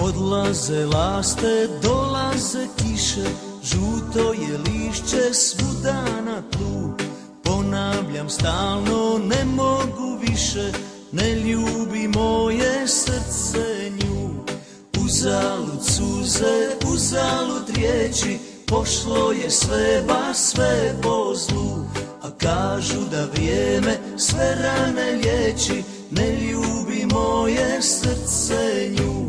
Odlaze laste, dolaze kiše, žuto je lišće svuda na tlu. Ponavljam stalno, ne mogu više, ne ljubi moje srce nju. Uzalud suze, uzalud riječi, pošlo je sve, baš sve po zlu. A kažu da vrijeme sve rane liječi, ne ljubi moje srce nju.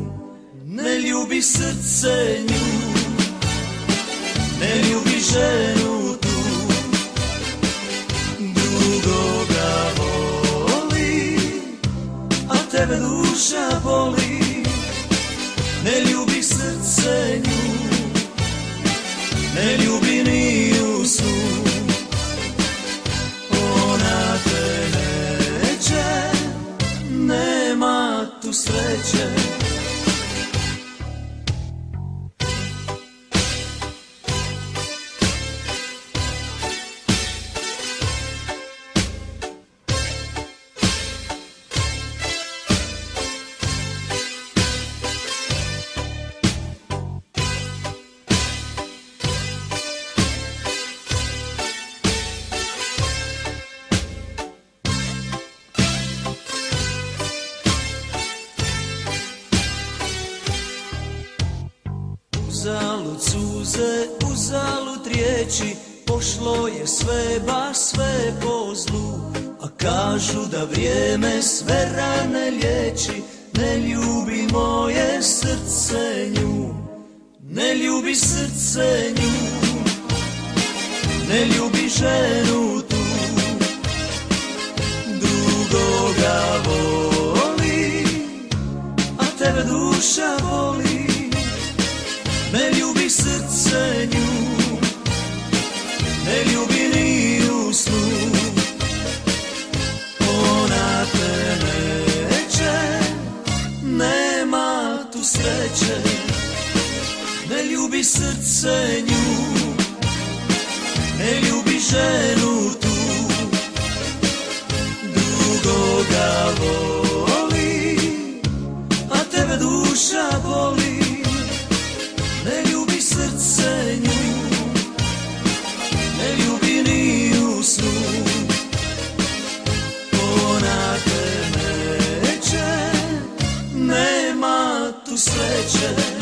Ne ljubi srce nju, ne ljubi ženu tu, drugoga voli, a tebe duša boli. Ne ljubi srce nju, ne ljubi ni u snu, ona te neće, nema tu sreće. Uzalud suze, uzalud riječi, pošlo je sve, baš sve po zlu. A kažu da vrijeme sve rane liječi, ne ljubi moje srce nju. Ne ljubi srce nju, ne ljubi ženu tu, drugoga voli, a tebe duša boli. Ne ljubi srce nju, ne ljubi ni u snu, ona te neće, nema tu sreće. Ne ljubi srce nju, ne ljubi ženu tu, drugoga voli, a tebe duša boli. Ne ljubi srce nju, ne ljubi ni u snu, ona te neće, nema tu sreće.